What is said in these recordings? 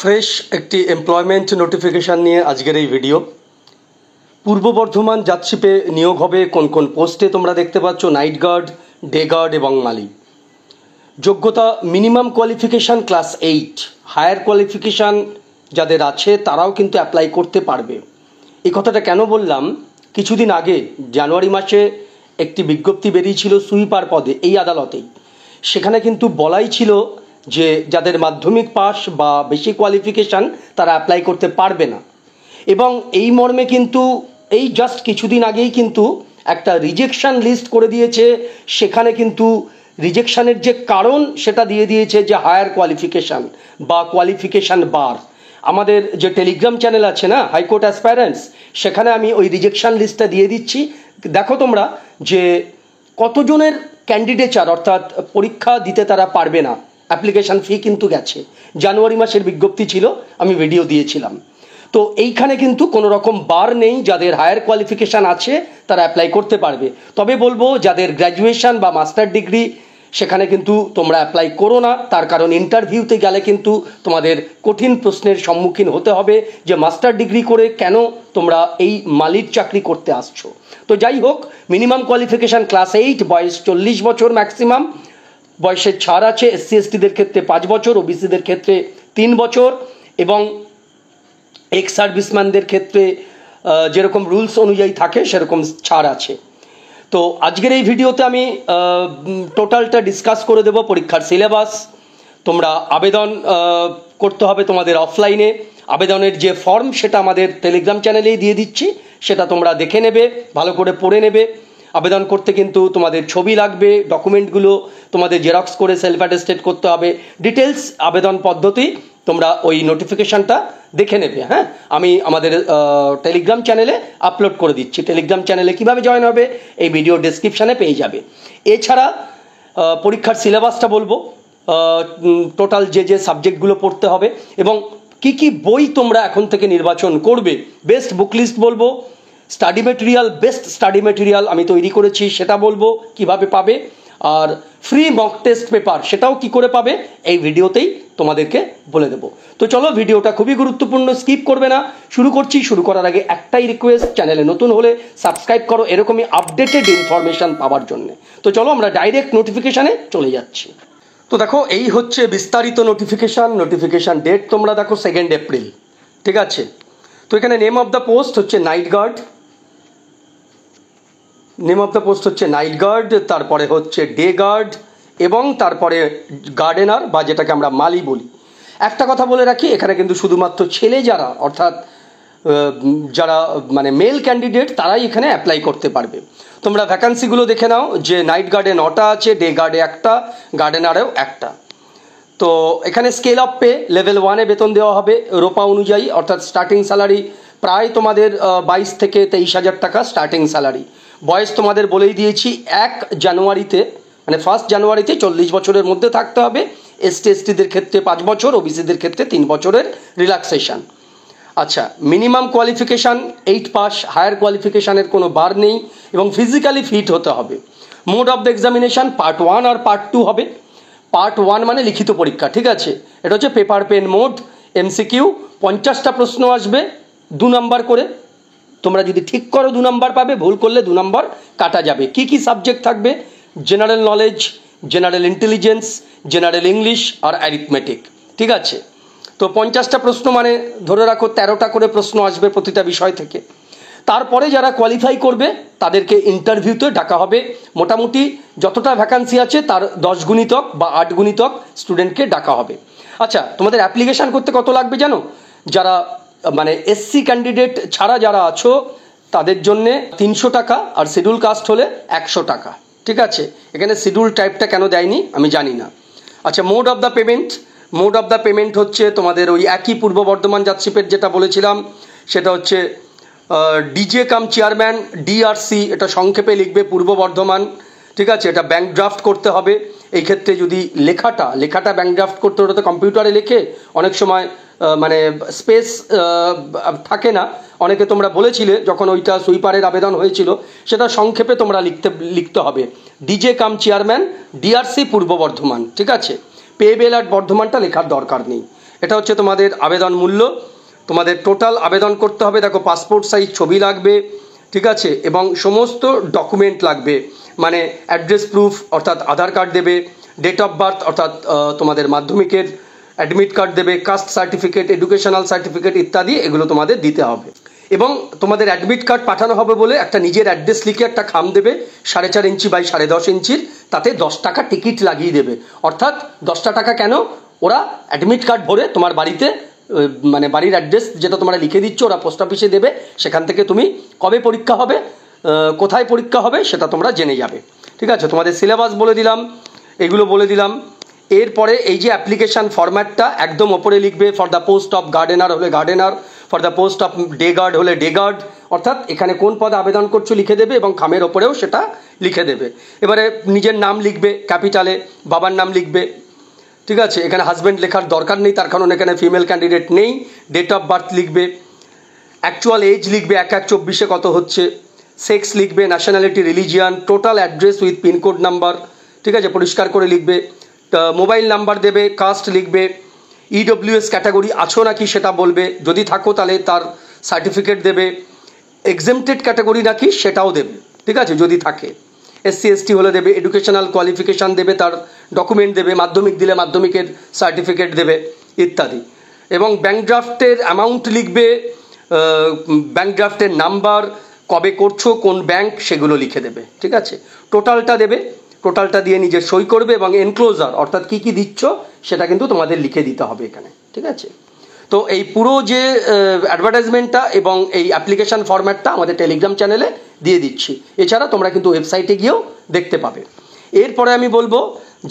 Fresh একটি employment notification নিয়ে আজকের এই ভিডিও। পূর্ব বর্ধমান যাত্রীপে নিয়োগ হবে কোন কোন পোস্টে তোমরা দেখতে পাচ্ছ, নাইট গার্ড, ডে গার্ড এবং মালি। যোগ্যতা minimum qualification class 8, higher qualification যাদের আছে তারাও কিন্তু অ্যাপ্লাই করতে পারবে। এই কথাটা কেন বললাম, কিছুদিন আগে জানুয়ারি মাসে একটি বিজ্ঞপ্তি বেরিয়েছিল সুইপার পদে এই আদালতেই। সেখানে কিন্তু বলাই ছিল যে যাদের মাধ্যমিক পাস বা বেশি কোয়ালিফিকেশান তারা অ্যাপ্লাই করতে পারবে না, এবং এই মর্মে কিন্তু এই জাস্ট কিছুদিন আগেই কিন্তু একটা রিজেকশান লিস্ট করে দিয়েছে। সেখানে কিন্তু রিজেকশানের যে কারণ সেটা দিয়ে দিয়েছে যে হায়ার কোয়ালিফিকেশান বা কোয়ালিফিকেশান বার। আমাদের যে টেলিগ্রাম চ্যানেল আছে না, হাইকোর্ট অ্যাসপায়ারেন্টস, সেখানে আমি ওই রিজেকশান লিস্টটা দিয়ে দিচ্ছি। দেখো তোমরা যে কতজনের ক্যান্ডিডেচার অর্থাৎ পরীক্ষা দিতে তারা পারবে না, অ্যাপ্লিকেশান ফি কিন্তু গেছে। জানুয়ারি মাসের বিজ্ঞপ্তি ছিল, আমি ভিডিও দিয়েছিলাম। তো এইখানে কিন্তু কোনো রকম বার নেই, যাদের হায়ার কোয়ালিফিকেশান আছে তারা অ্যাপ্লাই করতে পারবে। তবে বলবো যাদের গ্র্যাজুয়েশন বা মাস্টার ডিগ্রি সেখানে কিন্তু তোমরা অ্যাপ্লাই করো না, তার কারণ ইন্টারভিউতে গেলে কিন্তু তোমাদের কঠিন প্রশ্নের সম্মুখীন হতে হবে যে মাস্টার ডিগ্রি করে কেন তোমরা এই মালির চাকরি করতে আসছো। তো যাই হোক, মিনিমাম কোয়ালিফিকেশান ক্লাস 8, বয়স 40 বছর ম্যাক্সিমাম, বয়সের ছাড় আছে এসসি এসটিদের ক্ষেত্রে 5 বছর, ওবিসিদের ক্ষেত্রে 3 বছর, এবং এক্স সার্ভিসম্যানদের ক্ষেত্রে যেরকম রুলস অনুযায়ী থাকে সেরকম ছাড় আছে। তো আজকের এই ভিডিওতে আমি টোটালটা ডিসকাস করে দেব। পরীক্ষার সিলেবাস, তোমরা আবেদন করতে হবে তোমাদের অফলাইনে। আবেদনের যে ফর্ম সেটা আমাদের টেলিগ্রাম চ্যানেলেই দিয়ে দিচ্ছি, সেটা তোমরা দেখে নেবে, ভালো করে পড়ে নেবে। আবেদন করতে কিন্তু তোমাদের ছবি লাগবে, ডকুমেন্টগুলো তোমাদের জেরক্স করে সেলফ অ্যাটেস্টেড করতে হবে। ডিটেলস আবেদন পদ্ধতি তোমরা ওই নোটিফিকেশানটা দেখে নেবে। হ্যাঁ, আমি আমাদের টেলিগ্রাম চ্যানেলে আপলোড করে দিচ্ছি। টেলিগ্রাম চ্যানেলে কিভাবে জয়েন হবে এই ভিডিও ডেসক্রিপশানে পেয়ে যাবে। এছাড়া পরীক্ষার সিলেবাসটা বলবো, টোটাল যে সাবজেক্টগুলো পড়তে হবে এবং কি বই তোমরা এখন থেকে নির্বাচন করবে। বেস্ট বুক লিস্ট বলবো, study material, best study material আমি তৈরি করেছি সেটা বলবো কিভাবে পাবে, আর ফ্রি মক টেস্ট পেপার সেটাও কি করে পাবে এই ভিডিওতেই তোমাদেরকে বলে দেবো। তো চলো, ভিডিওটা খুবই গুরুত্বপূর্ণ, স্কিপ করবে না। শুরু করছি। শুরু করার আগে একটাই রিকোয়েস্ট, চ্যানেলে নতুন হলে সাবস্ক্রাইব করো এরকমই আপডেটেড ইনফরমেশন পাওয়ার জন্য। তো চলো আমরা ডাইরেক্ট নোটিফিকেশানে চলে যাচ্ছি। তো দেখো, এই হচ্ছে বিস্তারিত নোটিফিকেশান ডেট তোমরা দেখো 2 এপ্রিল, ঠিক আছে। তো এখানে নেম অফ দ্য পোস্ট হচ্ছে নাইট গার্ড, তারপরে হচ্ছে ডে গার্ড এবং তারপরে গার্ডেনার বা যেটাকে আমরা মালি বলি। একটা কথা বলে রাখি, এখানে কিন্তু শুধুমাত্র ছেলে যারা অর্থাৎ যারা মানে মেল ক্যান্ডিডেট তারাই এখানে অ্যাপ্লাই করতে পারবে। তোমরা ভ্যাকান্সিগুলো দেখে নাও যে নাইট গার্ডে 9টা আছে, ডে গার্ডে 1টা, গার্ডেনারেও 1টা। তো এখানে স্কেল অফ পে লেভেল 1-এ বেতন দেওয়া হবে রোপা অনুযায়ী, অর্থাৎ স্টার্টিং স্যালারি প্রায় তোমাদের 22 থেকে 23 হাজার টাকা স্টার্টিং স্যালারি। বয়স তোমাদের বলেই দিয়েছি, 1 জানুয়ারিতে মানে 1 জানুয়ারিতে 40 বছরের মধ্যে থাকতে হবে। এসটি এসটিদের ক্ষেত্রে 5 বছর, ওবিসিদের ক্ষেত্রে 3 বছরের রিল্যাক্সেশন। আচ্ছা, মিনিমাম কোয়ালিফিকেশান 8 পাস, হায়ার কোয়ালিফিকেশানের কোনো বার নেই এবং ফিজিক্যালি ফিট হতে হবে। Mode of the examination part 1 আর পার্ট 2 হবে। পার্ট 1 মানে লিখিত পরীক্ষা, ঠিক আছে। এটা হচ্ছে পেপার পেন মোড, এমসিকিউ, 50টা প্রশ্ন আসবে 2 নাম্বার করে। তোমরা যদি ঠিক করো 2 নাম্বার পাবে, ভুল করলে 2 নাম্বার কাটা যাবে। কি সাবজেক্ট থাকবে? General knowledge, general intelligence, general English আর অ্যারিথমেটিক, ঠিক আছে। তো 50টা প্রশ্ন মানে ধরে রাখো 13টা করে প্রশ্ন আসবে প্রতিটা বিষয় থেকে। তারপরে যারা কোয়ালিফাই করবে তাদেরকে ইন্টারভিউতে ডাকা হবে। মোটামুটি যতটা ভ্যাকান্সি আছে তার 10 গুণিতক বা 8 গুণিতক স্টুডেন্টকে ডাকা হবে। আচ্ছা, তোমাদের অ্যাপ্লিকেশান করতে কত লাগবে জানো? যারা মানে এসসি ক্যান্ডিডেট ছাড়া যারা আছো তাদের জন্যে 300 টাকা, আর শিডিউল কাস্ট হলে 100 টাকা, ঠিক আছে। এখানে শিডিউল টাইপটা কেন দেয়নি আমি জানি না। আচ্ছা, মোড অফ দ্য পেমেন্ট হচ্ছে তোমাদের ওই একই পূর্ব বর্ধমান যাত্রীপেট যেটা বলেছিলাম, সেটা হচ্ছে ডিজে কাম চেয়ারম্যান, ডিআরসি, এটা সংক্ষেপে লিখবে পূর্ব বর্ধমান, ঠিক আছে। এটা ব্যাঙ্ক ড্রাফট করতে হবে। এই ক্ষেত্রে যদি লেখাটা ব্যাঙ্ক ড্রাফট করতে হলে তো কম্পিউটারে লেখে অনেক সময় মানে স্পেস থাকে না। অনেকে তোমরা বলেছিলে যখন ওইটা সুইপারের আবেদন হয়েছিল, সেটা সংক্ষেপে তোমরা লিখতে হবে ডিজে কাম চেয়ারম্যান, ডিআরসি পূর্ব বর্ধমান, ঠিক আছে। পেবেল অ্যাট বর্ধমানটা লেখার দরকার নেই। এটা হচ্ছে তোমাদের আবেদন মূল্য। তোমাদের টোটাল আবেদন করতে হবে, দেখো পাসপোর্ট সাইজ ছবি লাগবে, ঠিক আছে, এবং সমস্ত ডকুমেন্ট লাগবে, মানে অ্যাড্রেস প্রুফ অর্থাৎ আধার কার্ড দেবে, ডেট অফ বার্থ অর্থাৎ তোমাদের মাধ্যমিকের অ্যাডমিট কার্ড দেবে, কাস্ট সার্টিফিকেট, এডুকেশনাল সার্টিফিকেট ইত্যাদি এগুলো তোমাদের দিতে হবে। এবং তোমাদের অ্যাডমিট কার্ড পাঠানো হবে বলে একটা নিজের অ্যাড্রেস লিখে একটা খাম দেবে 4.5 ইঞ্চি বাই 10.5 ইঞ্চির, তাতে 10 টাকা টিকিট লাগিয়ে দেবে। অর্থাৎ 10 টাকা কেন, ওরা অ্যাডমিট কার্ড ভরে তোমার বাড়িতে, মানে বাড়ির অ্যাড্রেস যেটা তোমরা লিখে দিচ্ছ ওরা পোস্ট অফিসে দেবে, সেখান থেকে তুমি কবে পরীক্ষা হবে, কোথায় পরীক্ষা হবে সেটা তোমরা জেনে যাবে। ঠিক আছে, তোমাদের সিলেবাস বলে দিলাম, এগুলো বলে দিলাম। এরপরে এই যে অ্যাপ্লিকেশান ফরম্যাটটা একদম ওপরে লিখবে, for the post of gardener হলে gardener, for the post of day guard হলে ডে গার্ড, অর্থাৎ এখানে কোন পদে আবেদন করছো লিখে দেবে এবং খামের ওপরেও সেটা লিখে দেবে। এবারে নিজের নাম লিখবে ক্যাপিটালে, বাবার নাম লিখবে, ঠিক আছে, এখানে হাজব্যান্ড লেখার দরকার নেই, তার কারণ এখানে ফিমেল ক্যান্ডিডেট নেই। ডেট অফ বার্থ লিখবে, অ্যাকচুয়াল এজ লিখবে 1/1/24 কত হচ্ছে, সেক্স লিখবে, nationality, religion, total address with pincode number, ঠিক আছে, পরিষ্কার করে লিখবে, মোবাইল নাম্বার দেবে, কাস্ট লিখবে, ইডব্লিউএস ক্যাটাগরি আছো নাকি সেটা বলবে, যদি থাকো তাহলে তার সার্টিফিকেট দেবে, এক্সেমটেড ক্যাটাগরি নাকি সেটাও দেবে, ঠিক আছে, যদি থাকে, SC ST হলে দেবে, এডুকেশনাল কোয়ালিফিকেশান দেবে, তার ডকুমেন্ট দেবে, মাধ্যমিক দিলে মাধ্যমিকের সার্টিফিকেট দেবে ইত্যাদি। এবং ব্যাঙ্ক ড্রাফটের অ্যামাউন্ট লিখবে, ব্যাঙ্ক ড্রাফটের নাম্বার, কবে করছো, কোন ব্যাঙ্ক, সেগুলো লিখে দেবে, ঠিক আছে, টোটালটা দেবে, টোটালটা দিয়ে নিজের সই করবে এবং এনক্লোজার অর্থাৎ কী কী দিচ্ছ সেটা কিন্তু তোমাদের লিখে দিতে হবে এখানে, ঠিক আছে। তো এই পুরো যে অ্যাডভার্টাইজমেন্টটা এবং এই অ্যাপ্লিকেশান ফরম্যাটটা আমাদের টেলিগ্রাম চ্যানেলে দিয়ে দিচ্ছি, এছাড়া তোমরা কিন্তু ওয়েবসাইটে গিয়েও দেখতে পাবে। এরপরে আমি বলবো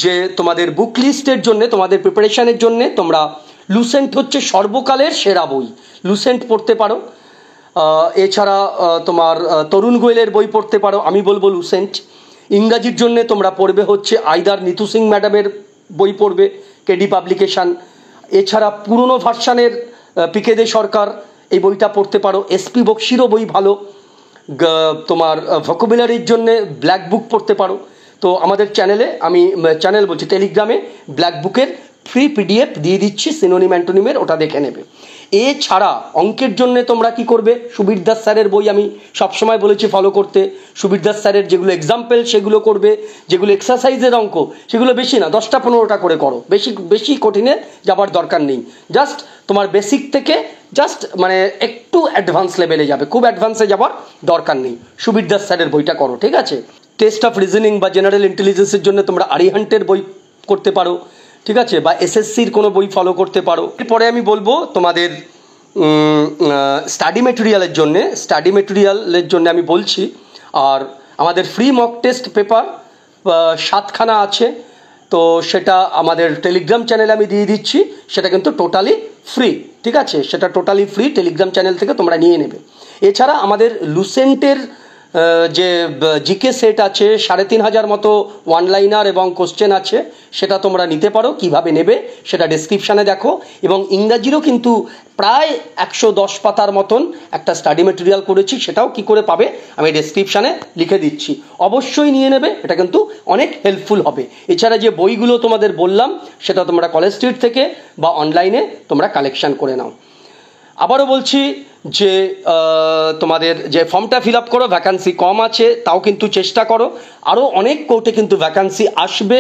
যে তোমাদের বুক লিস্টের জন্যে, তোমাদের প্রিপারেশানের জন্যে তোমরা লুসেন্ট হচ্ছে সর্বকালের সেরা বই, লুসেন্ট পড়তে পারো। এছাড়া তোমার তরুণ গোয়েলের বই পড়তে পারো, আমি বলবো লুসেন্ট। ইংরাজির জন্যে তোমরা পড়বে হচ্ছে আইদার নিতু সিং ম্যাডামের বই পড়বে, কেডি পাবলিকেশান। এছাড়া পুরনো ভার্সানের পিকে দে সরকার, এই বইটা পড়তে পারো। এসপি বক্সিরও বই ভালো। তোমার ভোকাবুলারির জন্যে ব্ল্যাক বুক পড়তে পারো। তো আমাদের চ্যানেলে, আমি চ্যানেল বলছি, টেলিগ্রামে ব্ল্যাক বুকের ফ্রি PDF দিয়ে দিচ্ছি, সিনোনিম অ্যান্টোনিমের, ওটা দেখে নেবে। এছাড়া অঙ্কের জন্য তোমরা কি করবে, সুবীর দাস স্যারের বই আমি সবসময় বলেছি ফলো করতে। সুবীর দাস স্যারের যেগুলো এক্সাম্পল সেগুলো করবে, যেগুলো এক্সারসাইজের অঙ্ক সেগুলো বেশি না, 10টা-15টা করে করো, বেশি কঠিনে যাবার দরকার নেই। জাস্ট তোমার বেসিক থেকে জাস্ট মানে একটু অ্যাডভান্স লেভেলে যাবে, খুব অ্যাডভান্সে যাবার দরকার নেই। সুবীর দাস স্যারের বইটা করো, ঠিক আছে। টেস্ট অফ রিজনিং বা জেনারেল ইন্টেলিজেন্সের জন্য তোমরা আরিহান্টের বই করতে পারো, ঠিক আছে, বা SSCর কোনো বই ফলো করতে পারো। এরপরে আমি বলবো তোমাদের স্টাডি মেটেরিয়ালের জন্য আমি বলছি, আর আমাদের ফ্রি মক টেস্ট পেপার 7খানা আছে, তো সেটা আমাদের টেলিগ্রাম চ্যানেলে আমি দিয়ে দিচ্ছি, সেটা কিন্তু টোটালি ফ্রি, ঠিক আছে, সেটা টোটালি ফ্রি, টেলিগ্রাম চ্যানেল থেকে তোমরা নিয়ে নেবে। এছাড়া আমাদের লুসেন্টের যে জিকে সেট আছে 3500 মতো ওয়ান লাইনার এবং কোশ্চেন আছে, সেটা তোমরা নিতে পারো। কিভাবে নেবে সেটা ডেসক্রিপশানে দেখো। এবং ইংরাজিরও কিন্তু প্রায় 110 পাতার মতন একটা স্টাডি মেটেরিয়াল করেছি, সেটাও কি করে পাবে আমি ডেসক্রিপশানে লিখে দিচ্ছি, অবশ্যই নিয়ে নেবে, এটা কিন্তু অনেক হেল্পফুল হবে। এছাড়া যে বইগুলো তোমাদের বললাম সেটা তোমরা কলেজ স্ট্রিট থেকে বা অনলাইনে তোমরা কালেকশান করে নাও। আবারও বলছি যে তোমাদের যে ফর্মটা ফিল আপ করো, ভ্যাকান্সি কম আছে, তাও কিন্তু চেষ্টা করো। আরও অনেক কোর্টে কিন্তু ভ্যাকান্সি আসবে,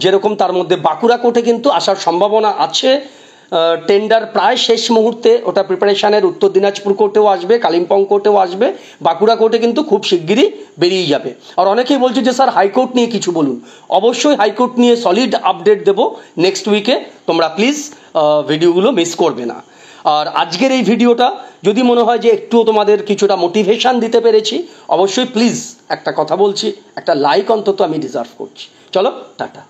যেরকম তার মধ্যে বাঁকুড়া কোর্টে কিন্তু আসার সম্ভাবনা আছে। টেন্ডার প্রায় শেষ মুহূর্তে, ওটা প্রিপারেশানের উত্তর দিনাজপুর কোর্টেও আসবে, কালিম্পং কোর্টেও আসবে, বাঁকুড়া কোর্টে কিন্তু খুব শিগগিরই বেরিয়ে যাবে। আর অনেকেই বলছে যে স্যার হাইকোর্ট নিয়ে কিছু বলুন, অবশ্যই হাইকোর্ট নিয়ে সলিড আপডেট দেবো নেক্সট উইকে, তোমরা প্লিজ ভিডিওগুলো মিস করবে না। আর আজকের এই ভিডিওটা যদি মনে হয় যে একটুও তোমাদের কিছুটা মোটিভেশান দিতে পেরেছি, অবশ্যই প্লিজ একটা কথা বলছি, একটা লাইক অন্তত আমি ডিজার্ভ করছি। চলো টাটা।